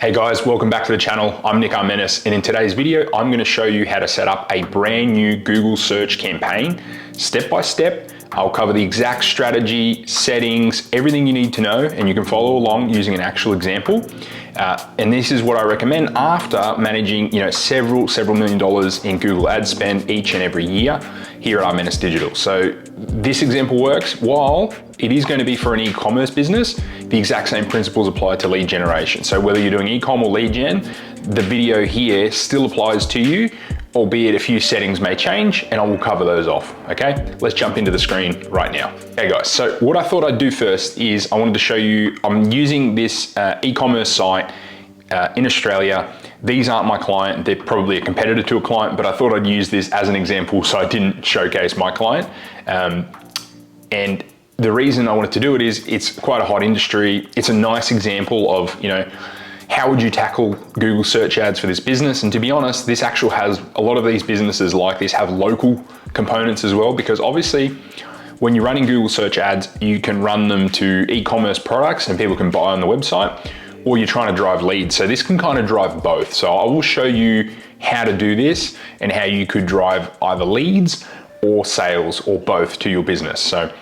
Hey guys, welcome back to the channel. I'm Armenis, and in today's video, I'm going to show you how to set up a brand new Google search campaign, step by step. I'll cover the exact strategy, settings, everything you need to know, and you can follow along using an actual example. And this is what I recommend after managing, several $million in Google ad spend each and every year here at Armenis Digital. So this example works. While it is going to be for an e-commerce business, the exact same principles apply to lead generation. So whether you're doing e-com or lead gen, the video here still applies to you, albeit a few settings may change, and I will cover those off, okay? Let's jump into the screen right now. Okay guys, so what I thought I'd do first is I wanted to show you, I'm using this e-commerce site in Australia. These aren't my client, they're probably a competitor to a client, but I thought I'd use this as an example so I didn't showcase my client. And the reason I wanted to do it is it's quite a hot industry. It's a nice example of, how would you tackle Google search ads for this business? And to be honest, this actually has, a lot of these businesses like this have local components as well, because obviously when you're running Google search ads, you can run them to e-commerce products and people can buy on the website, or you're trying to drive leads. So this can kind of drive both. So I will show you how to do this and how you could drive either leads or sales or both to your business. So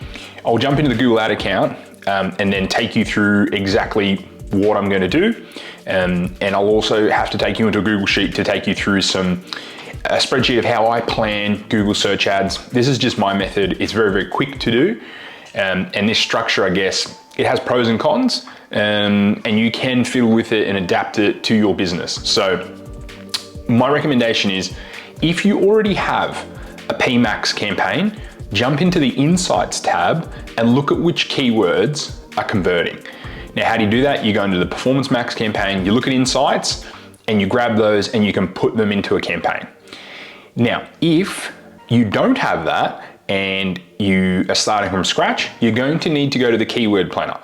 I'll jump into the Google ad account and then take you through exactly what I'm going to do. And I'll also have to take you into a Google Sheet to take you through a spreadsheet of how I plan Google search ads. This is just my method. It's very, very quick to do. And this structure, I guess, it has pros and cons, and you can fiddle with it and adapt it to your business. So my recommendation is, if you already have a PMax campaign, jump into the Insights tab and look at which keywords are converting. Now, how do you do that? You go into the Performance Max campaign, you look at Insights, and you grab those and you can put them into a campaign. Now, if you don't have that and you are starting from scratch, you're going to need to go to the Keyword Planner.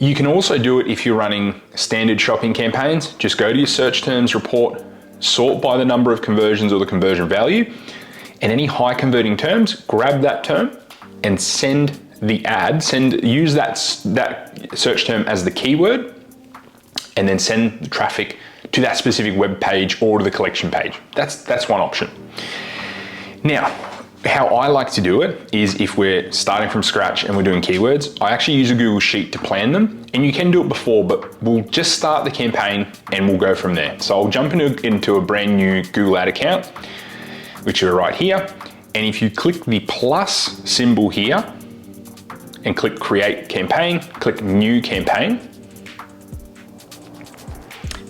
You can also do it if you're running standard shopping campaigns. Just go to your search terms report, sort by the number of conversions or the conversion value, and any high converting terms, grab that term and send the ad, use that search term as the keyword, and then send the traffic to that specific web page or to the collection page. That's one option. Now, how I like to do it is, if we're starting from scratch and we're doing keywords, I actually use a Google Sheet to plan them, and you can do it before, but we'll just start the campaign and we'll go from there. So I'll jump into a brand new Google ad account, which are right here. And if you click the plus symbol here and click create campaign, click new campaign,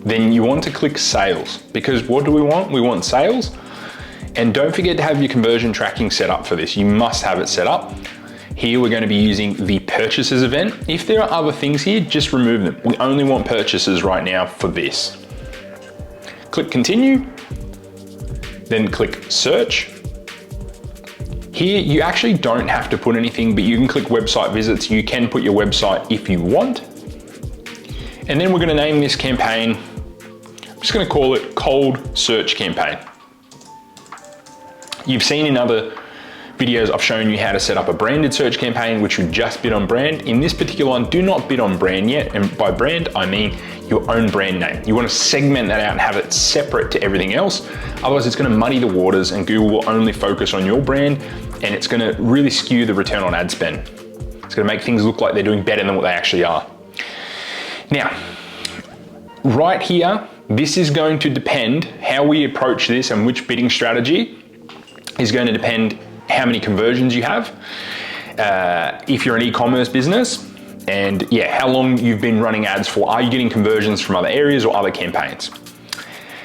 then you want to click sales, because what do we want? We want sales. And don't forget to have your conversion tracking set up for this. You must have it set up. Here we're going to be using the purchases event. If there are other things here, just remove them. We only want purchases right now for this. Click continue, then click search. Here you actually don't have to put anything, but you can click website visits. You can put your website if you want. And then we're going to name this campaign, I'm just going to call it Cold Search Campaign. You've seen in other videos, I've shown you how to set up a branded search campaign, which would just bid on brand. In this particular one, do not bid on brand yet. And by brand, I mean your own brand name. You want to segment that out and have it separate to everything else. Otherwise, it's going to muddy the waters and Google will only focus on your brand, and it's going to really skew the return on ad spend. It's going to make things look like they're doing better than what they actually are. Now, right here, this is going to depend how we approach this, and which bidding strategy is going to depend how many conversions you have. If you're an e-commerce business, and how long you've been running ads for. Are you getting conversions from other areas or other campaigns?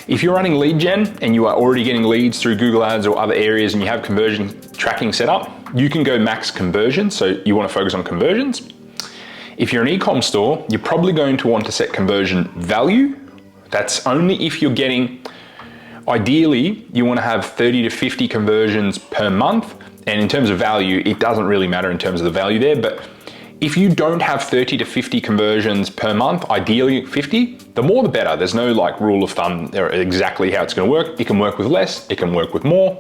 If you're running lead gen and you are already getting leads through Google Ads or other areas and you have conversion tracking set up, you can go max conversion. So you want to focus on conversions. If you're an e-com store, you're probably going to want to set conversion value. That's only if you're getting, ideally, you want to have 30 to 50 conversions per month. And in terms of value, it doesn't really matter in terms of the value there, but if you don't have 30 to 50 conversions per month, ideally 50, the more the better. There's no rule of thumb or exactly how it's going to work. It can work with less, it can work with more.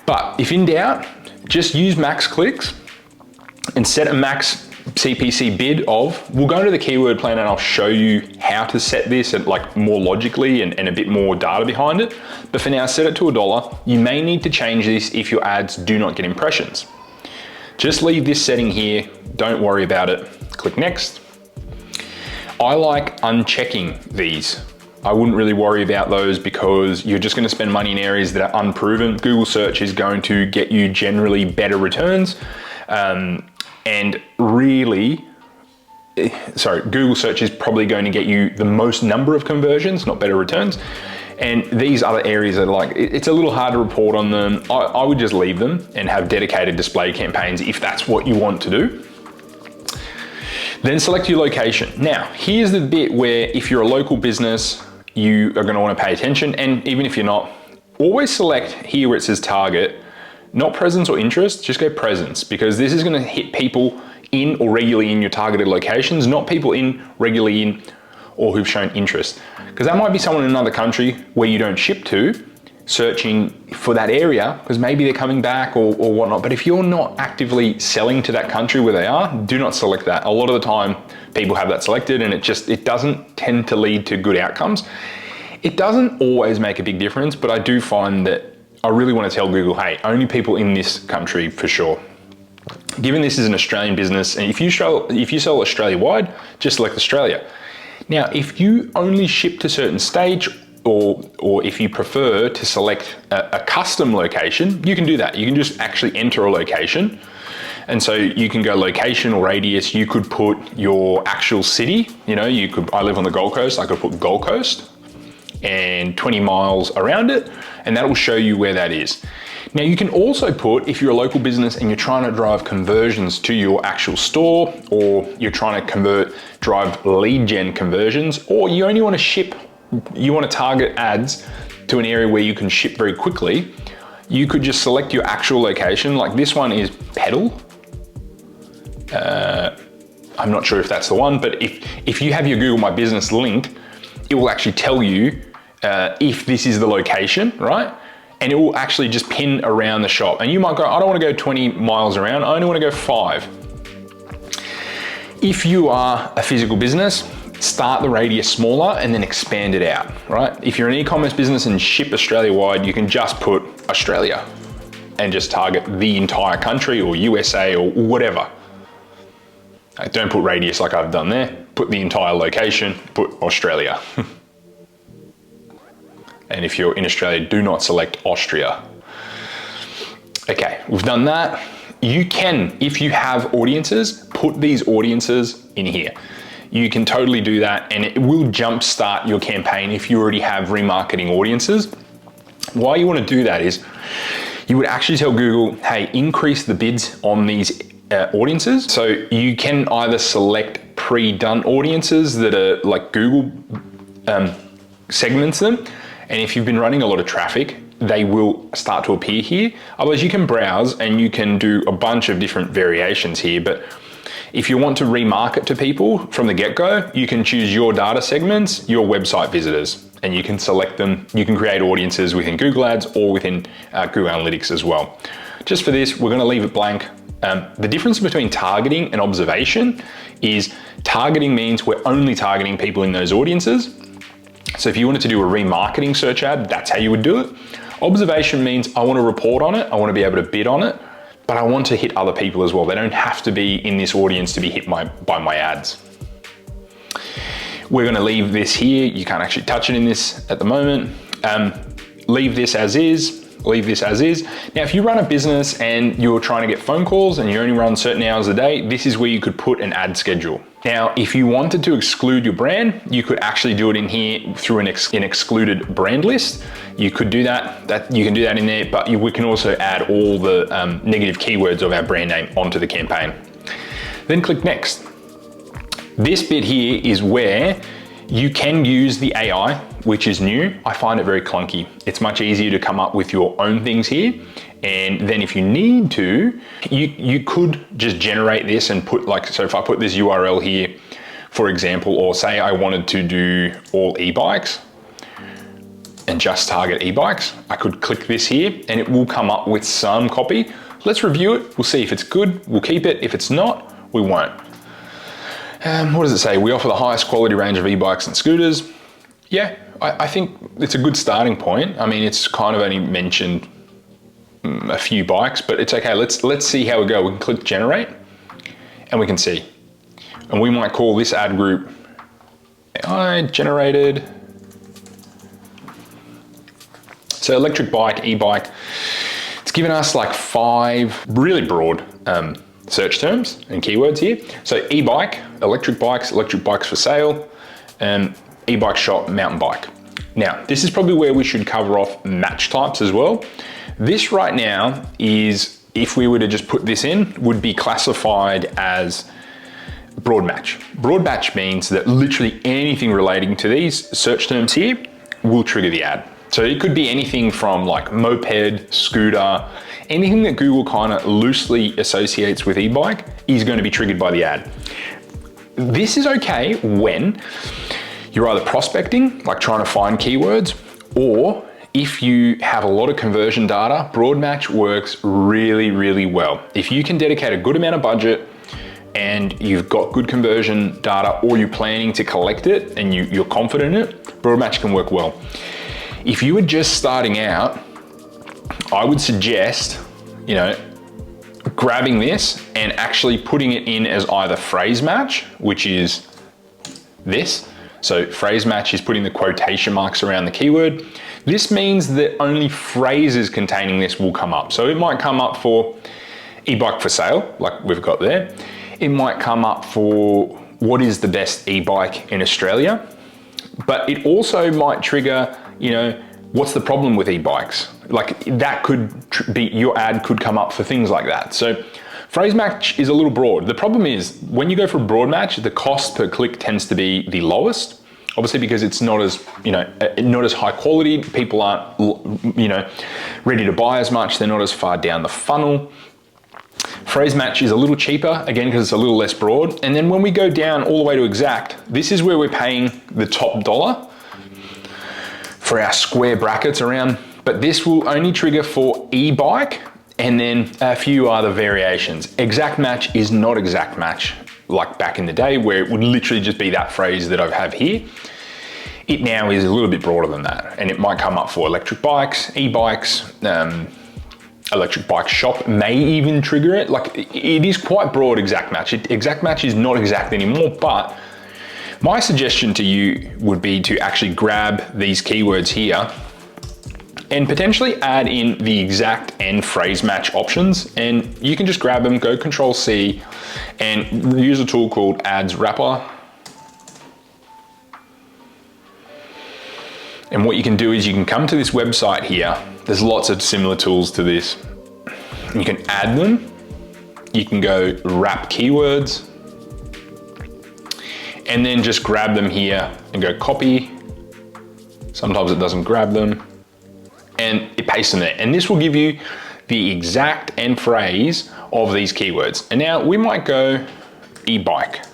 But if in doubt, just use max clicks and set a max CPC bid of, we'll go into the keyword plan and I'll show you how to set this and like more logically and a bit more data behind it. But for now, set it to $1. You may need to change this if your ads do not get impressions. Just leave this setting here. Don't worry about it. Click next. I like unchecking these. I wouldn't really worry about those because you're just going to spend money in areas that are unproven. Google search is going to get you generally better returns. And really, Google search is probably going to get you the most number of conversions, not better returns. And these other areas are like, it's a little hard to report on them. I would just leave them and have dedicated display campaigns if that's what you want to do. Then select your location. Now, here's the bit where if you're a local business, you are gonna wanna pay attention. And even if you're not, always select here where it says target, not presence or interest, just go presence, because this is gonna hit people in or regularly in your targeted locations, not people in regularly in or who've shown interest. Because that might be someone in another country where you don't ship to, searching for that area, because maybe they're coming back or whatnot. But if you're not actively selling to that country where they are, do not select that. A lot of the time, people have that selected and it doesn't tend to lead to good outcomes. It doesn't always make a big difference, but I do find that I really want to tell Google, hey, only people in this country for sure. Given this is an Australian business, and if you sell Australia-wide, just select Australia. Now, if you only ship to certain states, or if you prefer to select a custom location, you can do that. You can just actually enter a location. And so you can go location or radius. You could put your actual city. I live on the Gold Coast. I could put Gold Coast and 20 miles around it, and that will show you where that is. Now you can also put, if you're a local business and you're trying to drive conversions to your actual store, or you're trying to drive lead gen conversions, or you only want to target ads to an area where you can ship very quickly, you could just select your actual location. Like this one is Pedal. I'm not sure if that's the one, but if you have your Google My Business linked, it will actually tell you if this is the location, right? And it will actually just pin around the shop. And you might go, I don't want to go 20 miles around, I only want to go 5. If you are a physical business, start the radius smaller and then expand it out, right? If you're an e-commerce business and ship Australia-wide, you can just put Australia and just target the entire country or USA or whatever. Don't put radius like I've done there. Put the entire location, put Australia. And if you're in Australia, do not select Austria. Okay, we've done that. You can, if you have audiences, put these audiences in here. You can totally do that, and it will jumpstart your campaign if you already have remarketing audiences. Why you want to do that is you would actually tell Google, hey, increase the bids on these audiences. So you can either select pre-done audiences that are like Google segments them. And if you've been running a lot of traffic, they will start to appear here. Otherwise you can browse and you can do a bunch of different variations here. But if you want to remarket to people from the get-go, you can choose your data segments, your website visitors, and you can select them. You can create audiences within Google Ads or within Google Analytics as well. Just for this, we're gonna leave it blank. The difference between targeting and observation is targeting means we're only targeting people in those audiences. So if you wanted to do a remarketing search ad, that's how you would do it. Observation means I want to report on it, I want to be able to bid on it, but I want to hit other people as well. They don't have to be in this audience to be hit by my ads. We're going to leave this here. You can't actually touch it in this at the moment. Leave this as is. Leave this as is. Now, if you run a business and you're trying to get phone calls and you only run certain hours a day, this is where you could put an ad schedule. Now, if you wanted to exclude your brand, you could actually do it in here through an excluded brand list. You could do that. You can do that in there, but we can also add all the negative keywords of our brand name onto the campaign. Then click next. This bit here is where you can use the AI, which is new. I find it very clunky. It's much easier to come up with your own things here. And then if you need to, you could just generate this and put so if I put this URL here, for example, or say I wanted to do all e-bikes and just target e-bikes, I could click this here and it will come up with some copy. Let's review it. We'll see if it's good. We'll keep it. If it's not, we won't. What does it say? We offer the highest quality range of e-bikes and scooters. Yeah, I think it's a good starting point. I mean, it's kind of only mentioned a few bikes, but it's okay. Let's see how we go. We can click generate and we can see. And we might call this ad group AI generated. So electric bike, e-bike. It's given us like 5 really broad search terms and keywords here. So e-bike, electric bikes for sale, e-bike shop, mountain bike. Now, this is probably where we should cover off match types as well. This right now is, if we were to just put this in, would be classified as broad match. Broad match means that literally anything relating to these search terms here will trigger the ad. So it could be anything from like moped, scooter, anything that Google kind of loosely associates with e-bike is going to be triggered by the ad. This is okay when you're either prospecting, like trying to find keywords, or if you have a lot of conversion data, broad match works really, really well. If you can dedicate a good amount of budget and you've got good conversion data, or you're planning to collect it and you're confident in it, broad match can work well. If you were just starting out, I would suggest, grabbing this and actually putting it in as either phrase match, which is this. So phrase match is putting the quotation marks around the keyword. This means that only phrases containing this will come up. So it might come up for e-bike for sale, like we've got there. It might come up for what is the best e-bike in Australia, but it also might trigger, what's the problem with e-bikes? Like that could be, your ad could come up for things like that. So phrase match is a little broad. The problem is when you go for a broad match, the cost per click tends to be the lowest, obviously because it's not as, not as high quality. People aren't, ready to buy as much. They're not as far down the funnel. Phrase match is a little cheaper, again, because it's a little less broad. And then when we go down all the way to exact, this is where we're paying the top dollar for our square brackets around, but this will only trigger for e-bike and then a few other variations. Exact match is not exact match like back in the day where it would literally just be that phrase that I have here. It now is a little bit broader than that, and it might come up for electric bikes, e-bikes, electric bike shop may even trigger it. Like it is quite broad, exact match. Exact match is not exact anymore, but my suggestion to you would be to actually grab these keywords here and potentially add in the exact and phrase match options. And you can just grab them, go Control C and use a tool called Ads Wrapper. And what you can do is you can come to this website here. There's lots of similar tools to this. You can add them. You can go wrap keywords and then just grab them here and go copy. Sometimes it doesn't grab them and it pastes them there. And this will give you the exact and phrase of these keywords. And now we might go e-bike,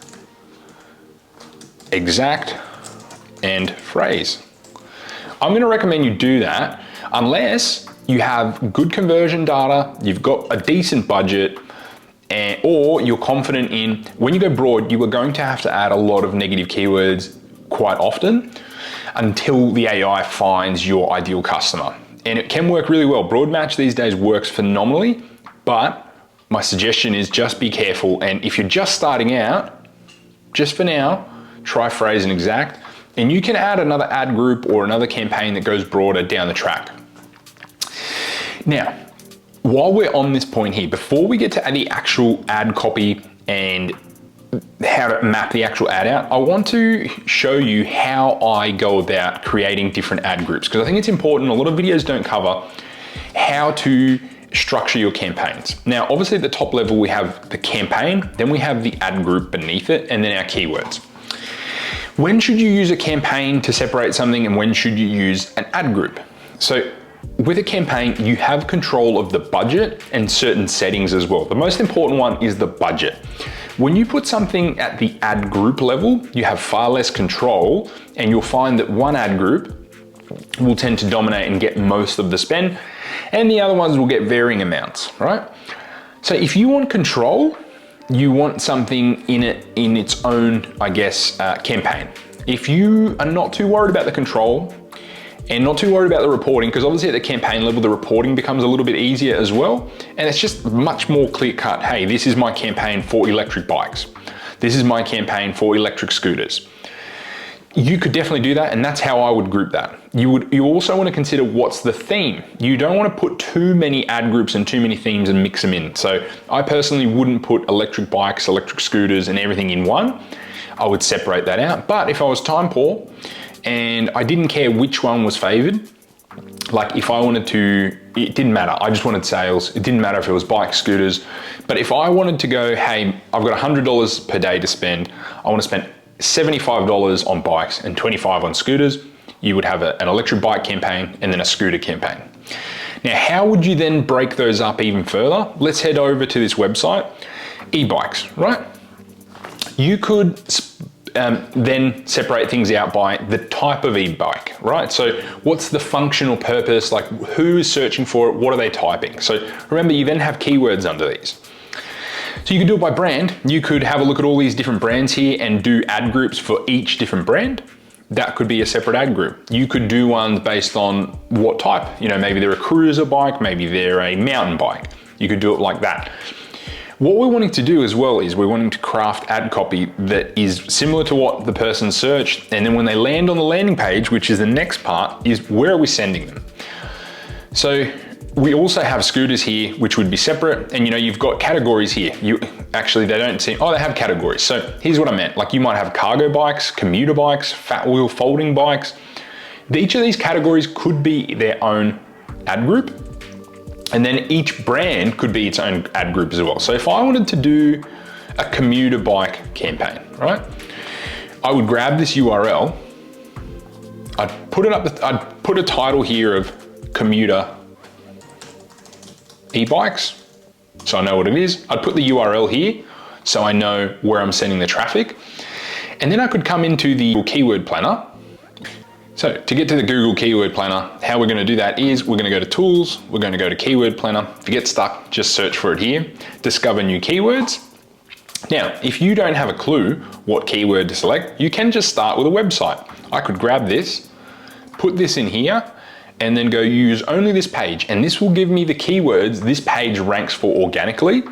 exact and phrase. I'm going to recommend you do that unless you have good conversion data, you've got a decent budget, or you're confident in, when you go broad, you are going to have to add a lot of negative keywords quite often until the AI finds your ideal customer. And it can work really well. Broad match these days works phenomenally, but my suggestion is just be careful. And if you're just starting out, just for now, try phrase and exact. And you can add another ad group or another campaign that goes broader down the track. Now, while we're on this point here, before we get to the actual ad copy and how to map the actual ad out, I want to show you how I go about creating different ad groups, because I think it's important. A lot of videos don't cover how to structure your campaigns. Now, obviously at the top level, we have the campaign, then we have the ad group beneath it, and then our keywords. When should you use a campaign to separate something and when should you use an ad group? So with a campaign, you have control of the budget and certain settings as well. The most important one is the budget. When you put something at the ad group level, you have far less control, and you'll find that one ad group will tend to dominate and get most of the spend, and the other ones will get varying amounts, right? So if you want control, you want something in its own, I guess, campaign. If you are not too worried about the control and not too worried about the reporting, because obviously at the campaign level, the reporting becomes a little bit easier as well. And it's just much more clear cut. Hey, this is my campaign for electric bikes. This is my campaign for electric scooters. You could definitely do that, and that's how I would group that. You also want to consider what's the theme. You don't want to put too many ad groups and too many themes and mix them in. So I personally wouldn't put electric bikes, electric scooters, and everything in one. I would separate that out. But if I was time poor and I didn't care which one was favored, like if I wanted to, it didn't matter. I just wanted sales. It didn't matter if it was bikes, scooters. But if I wanted to go, hey, I've got $100 per day to spend. I want to spend $75 on bikes and $25 on scooters. You would have an electric bike campaign and then a scooter campaign. Now, how would you then break those up even further? Let's head over to this website, e-bikes, right? You could then separate things out by the type of e-bike, right? So what's the functional purpose? Like who is searching for it? What are they typing? So remember, you then have keywords under these. So you could do it by brand. You could have a look at all these different brands here and do ad groups for each different brand. That could be a separate ad group. You could do ones based on what type. You know, maybe they're a cruiser bike, maybe they're a mountain bike. You could do it like that. What we're wanting to do as well is we're wanting to craft ad copy that is similar to what the person searched. And then when they land on the landing page, which is the next part, is where are we sending them? So we also have scooters here, which would be separate. And you know, you've got categories here. Actually, they don't seem, oh, they have categories. So here's what I meant. Like you might have cargo bikes, commuter bikes, fat wheel folding bikes. Each of these categories could be their own ad group. And then each brand could be its own ad group as well. So if I wanted to do a commuter bike campaign, right? I would grab this URL. I'd put it up, I'd put a title here of commuter e-bikes, so I know what it is. I'd put the URL here, so I know where I'm sending the traffic. And then I could come into the keyword planner. So to get to the Google Keyword Planner, how we're gonna do that is we're gonna go to Tools, we're gonna go to Keyword Planner. If you get stuck, just search for it here. Discover new keywords. Now, if you don't have a clue what keyword to select, you can just start with a website. I could grab this, put this in here, and then go use only this page. And this will give me the keywords this page ranks for organically,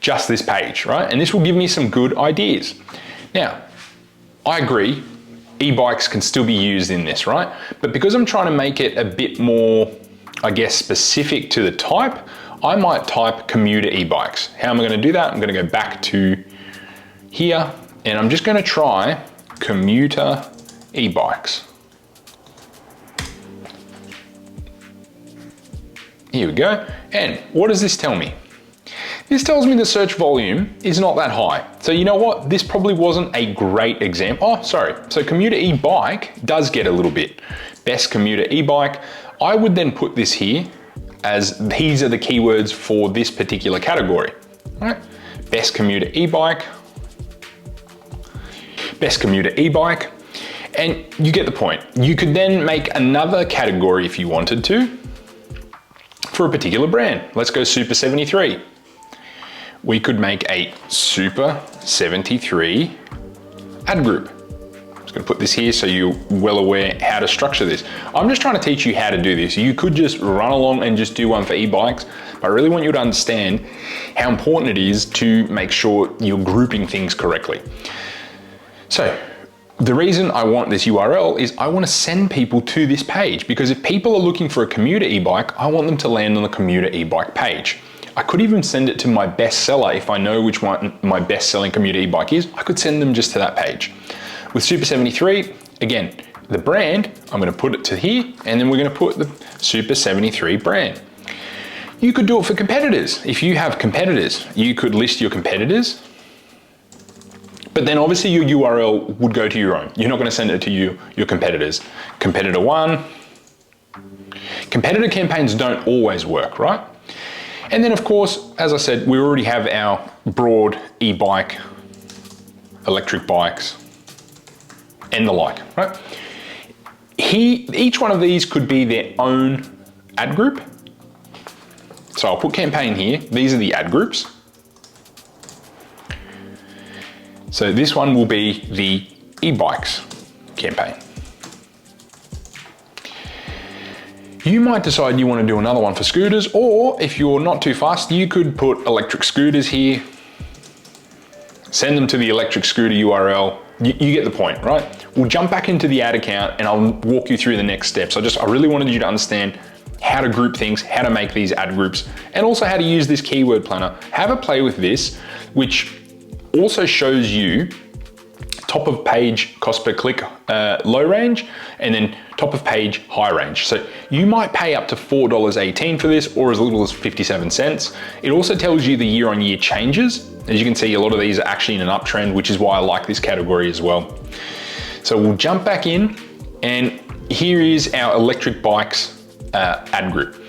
just this page, right? And this will give me some good ideas. Now, I agree, e-bikes can still be used in this, right? But because I'm trying to make it a bit more, I guess, specific to the type, I might type commuter e-bikes. How am I gonna do that? I'm gonna go back to here, and I'm just gonna try commuter e-bikes. Here we go. And what does this tell me? This tells me the search volume is not that high. So you know what? This probably wasn't a great example. Oh, sorry. So commuter e-bike does get a little bit. Best commuter e-bike. I would then put this here as these are the keywords for this particular category. All right. Best commuter e-bike. Best commuter e-bike. And you get the point. You could then make another category if you wanted to for a particular brand. Let's go Super 73. We could make a Super 73 ad group. I'm just gonna put this here so you're well aware how to structure this. I'm just trying to teach you how to do this. You could just run along and just do one for e-bikes, but I really want you to understand how important it is to make sure you're grouping things correctly. So the reason I want this URL is I want to send people to this page, because if people are looking for a commuter e-bike, I want them to land on the commuter e-bike page. I could even send it to my bestseller if I know which one my best-selling commuter e-bike is. I could send them just to that page. With Super 73, again, the brand, I'm going to put it to here, and then we're going to put the Super 73 brand. You could do it for competitors. If you have competitors, you could list your competitors, but then obviously your URL would go to your own. You're not going to send it to your competitors. Competitor one. Competitor campaigns don't always work, right? And then of course, as I said, we already have our broad e-bike, electric bikes, and the like, right? Each one of these could be their own ad group. So I'll put campaign here. These are the ad groups. So this one will be the e-bikes campaign. You might decide you want to do another one for scooters, or if you're not too fast, you could put electric scooters here, send them to the electric scooter URL. You get the point, right? We'll jump back into the ad account and I'll walk you through the next steps. I really wanted you to understand how to group things, how to make these ad groups, and also how to use this keyword planner. Have a play with this, which also shows you top of page cost per click low range, and then top of page high range. So you might pay up to $4.18 for this, or as little as 57 cents. It also tells you the year-on-year changes. As you can see, a lot of these are actually in an uptrend, which is why I like this category as well. So we'll jump back in, and here is our electric bikes ad group.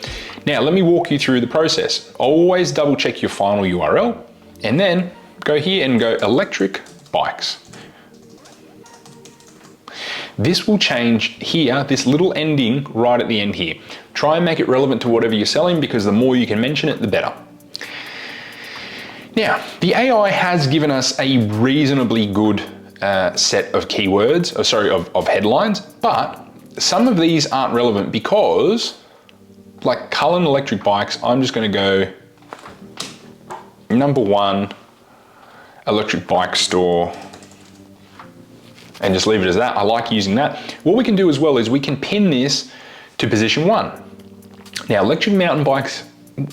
Now, let me walk you through the process. Always double check your final URL, and then go here and go electric bikes. This will change here, this little ending right at the end here. Try and make it relevant to whatever you're selling, because the more you can mention it, the better. Now, the AI has given us a reasonably good set of keywords, of headlines, but some of these aren't relevant because, like Cullen electric bikes, I'm just gonna go number 1, electric bike store, and just leave it as that. I like using that. What we can do as well is we can pin this to position 1. Now, electric mountain bikes,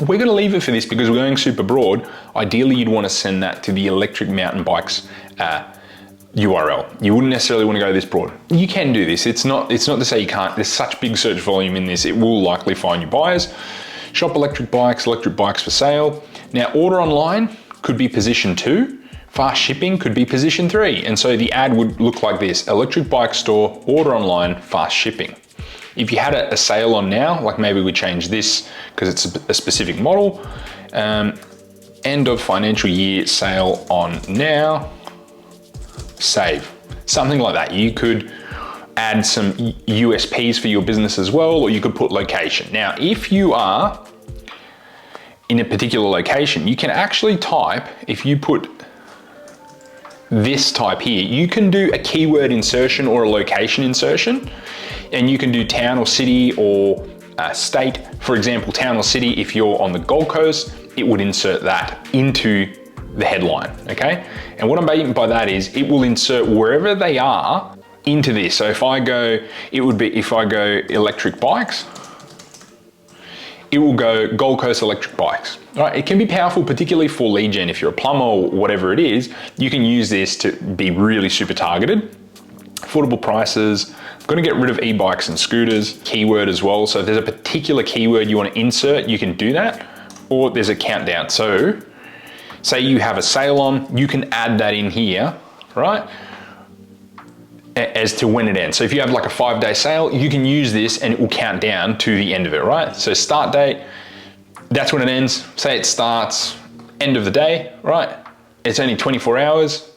we're gonna leave it for this because we're going super broad. Ideally, you'd wanna send that to the electric mountain bikes URL. You wouldn't necessarily wanna go this broad. You can do this. It's not to say you can't. There's such big search volume in this, it will likely find you buyers. Shop electric bikes for sale. Now, order online could be position 2. Fast shipping could be position 3. And so the ad would look like this: electric bike store, order online, fast shipping. If you had a sale on now, like maybe we change this because it's a specific model, end of financial year sale on now, save, something like that. You could add some USPs for your business as well, or you could put location. Now, if you are in a particular location, you can actually type, if you put this type here, you can do a keyword insertion or a location insertion, and you can do town or city or state. For example, town or city, if you're on the Gold Coast, it would insert that into the headline, okay? And what I'm meaning by that is it will insert wherever they are into this. So if I go electric bikes, it will go Gold Coast electric bikes. All right, it can be powerful, particularly for lead gen. If you're a plumber or whatever it is, you can use this to be really super targeted. Affordable prices. I'm gonna get rid of e-bikes and scooters. Keyword as well. So if there's a particular keyword you want to insert, you can do that, or there's a countdown. So say you have a sale on, you can add that in here, right? As to when it ends. So if you have like a 5-day sale, you can use this and it will count down to the end of it, right? So start date, that's when it ends. Say it starts end of the day, right? It's only 24 hours.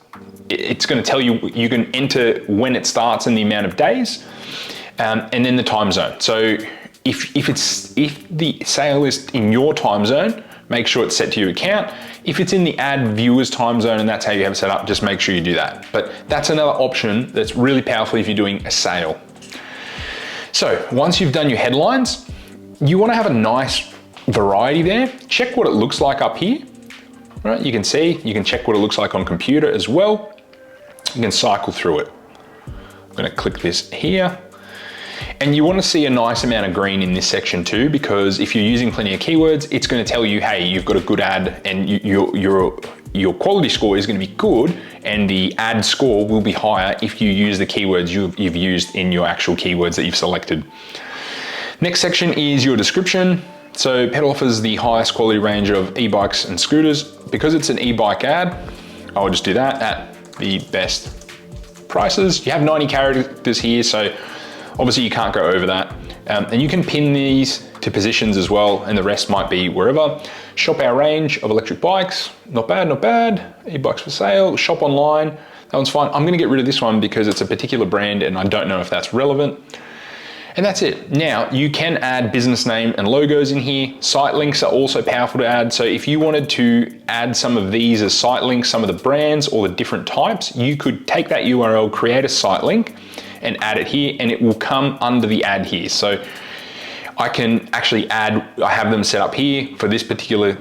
It's gonna tell you, you can enter when it starts and the amount of days, and then the time zone. So if the sale is in your time zone, make sure it's set to your account. If it's in the ad viewer's time zone and that's how you have it set up, just make sure you do that. But that's another option that's really powerful if you're doing a sale. So once you've done your headlines, you want to have a nice variety there. Check what it looks like up here, right? You can see, you can check what it looks like on computer as well. You can cycle through it. I'm going to click this here. And you want to see a nice amount of green in this section too, because if you're using plenty of keywords, it's going to tell you, hey, you've got a good ad, and your quality score is going to be good, and the ad score will be higher if you use the keywords you've used in your actual keywords that you've selected. Next section is your description. So Pet offers the highest quality range of e-bikes and scooters. Because it's an e-bike ad, I'll just do that at the best prices. You have 90 characters here, so obviously you can't go over that. And you can pin these to positions as well, and the rest might be wherever. Shop our range of electric bikes. Not bad, not bad. E-bikes for sale. Shop online. That one's fine. I'm gonna get rid of this one because it's a particular brand and I don't know if that's relevant. And that's it. Now you can add business name and logos in here. Site links are also powerful to add. So if you wanted to add some of these as site links, some of the brands or the different types, you could take that URL, create a site link and add it here, and it will come under the ad here. So I can actually add, I have them set up here for this particular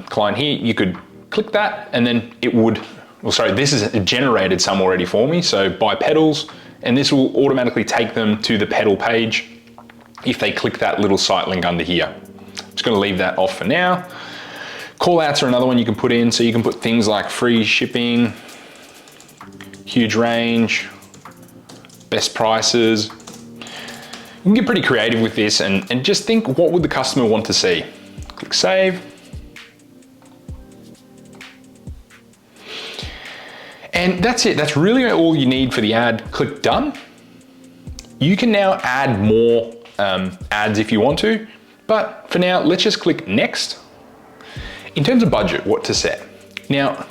client here. You could click that and then it would, well, sorry, this is generated some already for me. So buy pedals, and this will automatically take them to the pedal page if they click that little site link under here. I'm just gonna leave that off for now. Call outs are another one you can put in. So you can put things like free shipping, huge range, best prices. You can get pretty creative with this and just think, what would the customer want to see? Click save. And that's it. That's really all you need for the ad. Click done. You can now add more ads if you want to, but for now, let's just click next. In terms of budget, what to set. Now,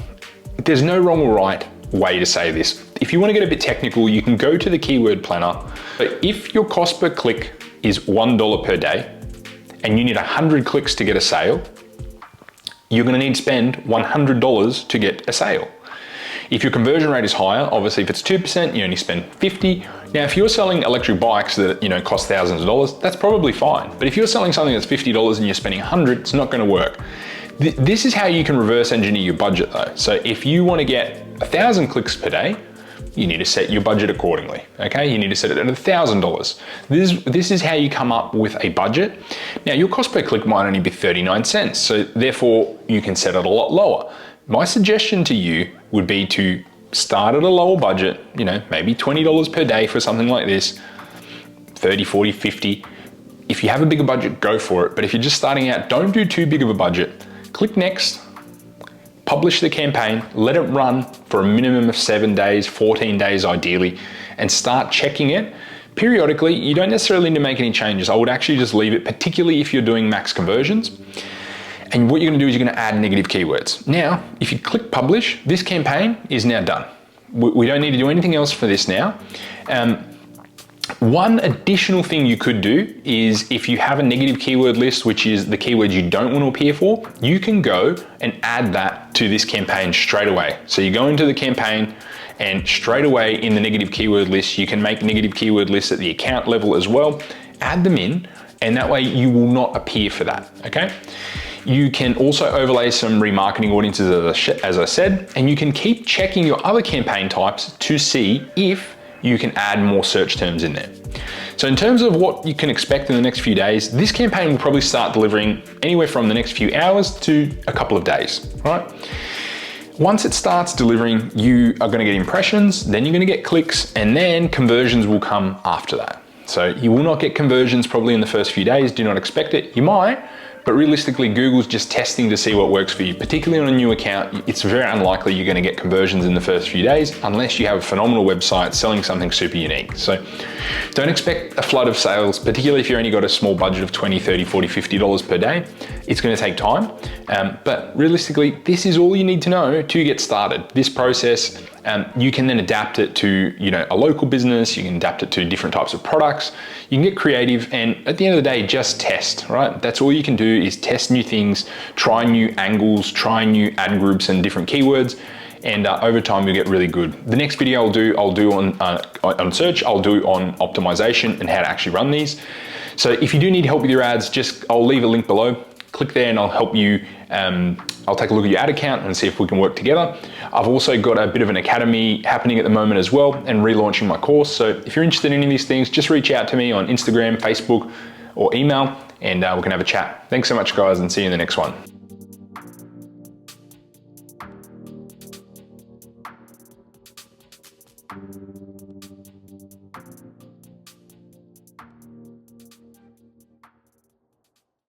there's no wrong or right way to say this. If you want to get a bit technical, you can go to the keyword planner. But if your cost per click is $1 per day and you need 100 clicks to get a sale, you're going to need to spend $100 to get a sale. If your conversion rate is higher, obviously if it's 2%, you only spend 50. Now, if you're selling electric bikes that cost thousands of dollars, that's probably fine. But if you're selling something that's $50 and you're spending 100, it's not going to work. This is how you can reverse engineer your budget though. So if you want to get 1,000 clicks per day, you need to set your budget accordingly, okay? You need to set it at $1,000. This is how you come up with a budget. Now, your cost per click might only be 39 cents, so therefore you can set it a lot lower. My suggestion to you would be to start at a lower budget, maybe $20 per day for something like this, 30, 40, 50. If you have a bigger budget, go for it. But if you're just starting out, don't do too big of a budget. Click next, publish the campaign, let it run for a minimum of 7 days, 14 days ideally, and start checking it. Periodically, you don't necessarily need to make any changes. I would actually just leave it, particularly if you're doing max conversions. And what you're gonna do is you're gonna add negative keywords. Now, if you click publish, this campaign is now done. We don't need to do anything else for this now. One additional thing you could do is if you have a negative keyword list, which is the keywords you don't want to appear for, you can go and add that to this campaign straight away. So you go into the campaign and straight away in the negative keyword list, you can make negative keyword lists at the account level as well, add them in, and that way you will not appear for that, okay? You can also overlay some remarketing audiences as I said, and you can keep checking your other campaign types to see if you can add more search terms in there. So in terms of what you can expect in the next few days, this campaign will probably start delivering anywhere from the next few hours to a couple of days, right? Once it starts delivering, you are gonna get impressions, then you're gonna get clicks, and then conversions will come after that. So you will not get conversions probably in the first few days, do not expect it. You might, but realistically, Google's just testing to see what works for you. Particularly on a new account, it's very unlikely you're gonna get conversions in the first few days unless you have a phenomenal website selling something super unique. So don't expect a flood of sales, particularly if you only got a small budget of $20, $30, $40, $50 per day. It's gonna take time, but realistically, this is all you need to know to get started. This process, you can then adapt it to a local business, you can adapt it to different types of products, you can get creative, and at the end of the day, just test, right? That's all you can do is test new things, try new angles, try new ad groups and different keywords, and over time you'll get really good. The next video I'll do on search, I'll do on optimization and how to actually run these. So if you do need help with your ads, I'll leave a link below. Click there and I'll help you. I'll take a look at your ad account and see if we can work together. I've also got a bit of an academy happening at the moment as well and relaunching my course. So if you're interested in any of these things, just reach out to me on Instagram, Facebook, or email, and we can have a chat. Thanks so much, guys, and see you in the next one.